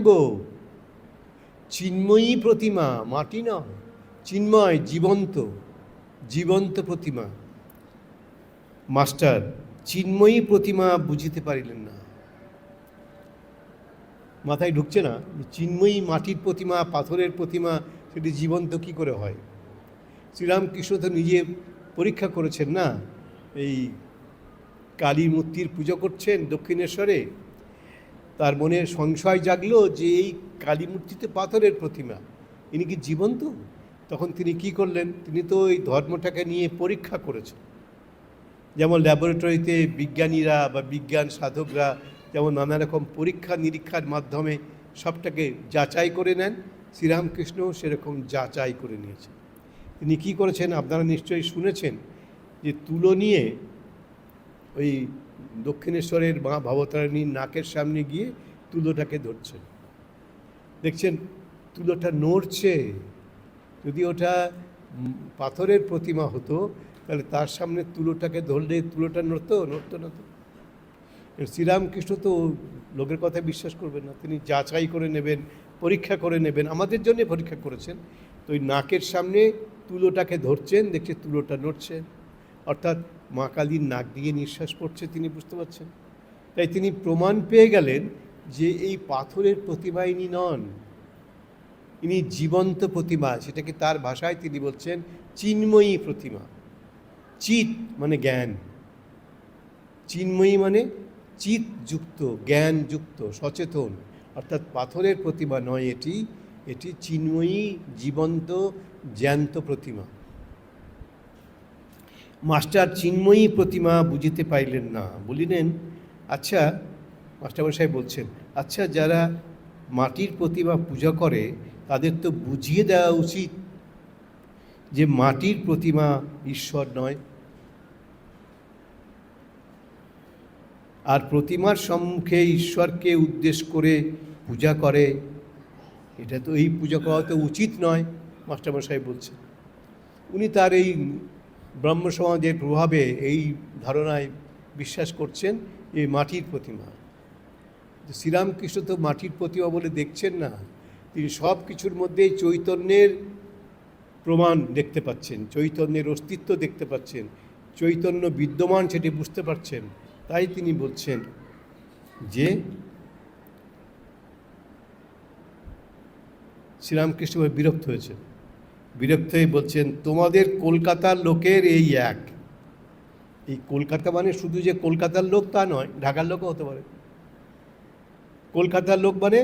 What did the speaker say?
গো চিন্ময়ী প্রতিমা, মাটি নয়, চিন্ময়, জীবন্ত, জীবন্ত প্রতিমা। মাস্টার চিন্ময়ী প্রতিমা বুঝিতে পারিলেন না, মাথায় ঢুকছে না। চিন্ময়ী মাটির প্রতিমা, পাথরের প্রতিমা, সেটি জীবন্ত কি করে হয়? শ্রীরামকৃষ্ণ তো নিজে পরীক্ষা করেছেন না, এই কালী মূর্তির পুজো করছেন দক্ষিণেশ্বরে, তার মনে সংশয় জাগলো যে এই কালী মূর্তিতে পাথরের প্রতিমা, ইনি কি জীবন্ত? তখন তিনি কি করলেন, তিনি তো এই ধর্মটাকে নিয়ে পরীক্ষা করেছেন। যেমন ল্যাবরেটরিতে বিজ্ঞানীরা বা বিজ্ঞান সাধকরা যেমন নানা রকম পরীক্ষা নিরীক্ষার মাধ্যমে সবটাকে যাচাই করে নেন, শ্রীরামকৃষ্ণ সেরকম যাচাই করে নিয়েছেন। তিনি কি করেছেন আপনারা নিশ্চয়ই শুনেছেন, যে তুলো নিয়ে ওই দক্ষিণেশ্বরের মা ভবতারিণীর নাকের সামনে গিয়ে তুলোটাকে ধরছেন, দেখছেন তুলোটা নড়ছে। যদি ওটা পাথরের প্রতিমা হতো তাহলে তার সামনে তুলোটাকে ধরলে তুলোটা নড়তো না তো। শ্রীরামকৃষ্ণ তো লোকের কথা বিশ্বাস করবেন না, তিনি যাচাই করে নেবেন, পরীক্ষা করে নেবেন, আমাদের জন্যে পরীক্ষা করেছেন। তো ওই নাকের সামনে তুলোটাকে ধরছেন, দেখছে তুলোটা নড়ছে, অর্থাৎ মা কালীর নাক দিয়ে নিঃশ্বাস পড়ছে, তিনি বুঝতে পারছেন। তাই তিনি প্রমাণ পেয়ে গেলেন যে এই পাথরের প্রতিমা ইনি নন, ইনি জীবন্ত প্রতিমা। সেটাকে তার ভাষায় তিনি বলছেন চিন্ময়ী প্রতিমা। চিৎ মানে জ্ঞান, চিন্ময়ী মানে চিৎযুক্ত, জ্ঞানযুক্ত, সচেতন, অর্থাৎ পাথরের প্রতিমা নয় এটি, এটি চিন্ময়ী, জীবন্ত, জ্যান্ত প্রতিমা। মাস্টার চিন্ময়ী প্রতিমা বুঝিতে পাইলেন না, বলিলেন আচ্ছা, মাস্টারমশাই বলছেন, আচ্ছা যারা মাটির প্রতিমা পূজা করে তাদের তো বুঝিয়ে দেওয়া উচিত যে মাটির প্রতিমা ঈশ্বর নয়, আর প্রতিমার সম্মুখে ঈশ্বরকে উদ্দেশ করে পূজা করে, এটা তো এই পূজা করা তো উচিত নয়, মাস্টারমশাই বলছেন। উনি তার এই ব্রহ্মসমাজের প্রভাবে এই ধারণায় বিশ্বাস করছেন এই মাটির প্রতিমা। শ্রীরামকৃষ্ণ তো মাটির প্রতিমা বলে দেখছেন না, তিনি সব কিছুর মধ্যেই চৈতন্যের প্রমাণ দেখতে পাচ্ছেন, চৈতন্যের অস্তিত্ব দেখতে পাচ্ছেন, চৈতন্য বিদ্যমান সেটি বুঝতে পারছেন। তাই তিনি বলছেন যে শ্রীরামকৃষ্ণ বিরক্ত হয়েছেন, বিরক্ত হয়ে বলছেন তোমাদের কলকাতার লোকের এই এক। এই কলকাতা মানে শুধু যে কলকাতার লোক তা নয়, ঢাকার লোকও হতে পারে। কলকাতার লোক মানে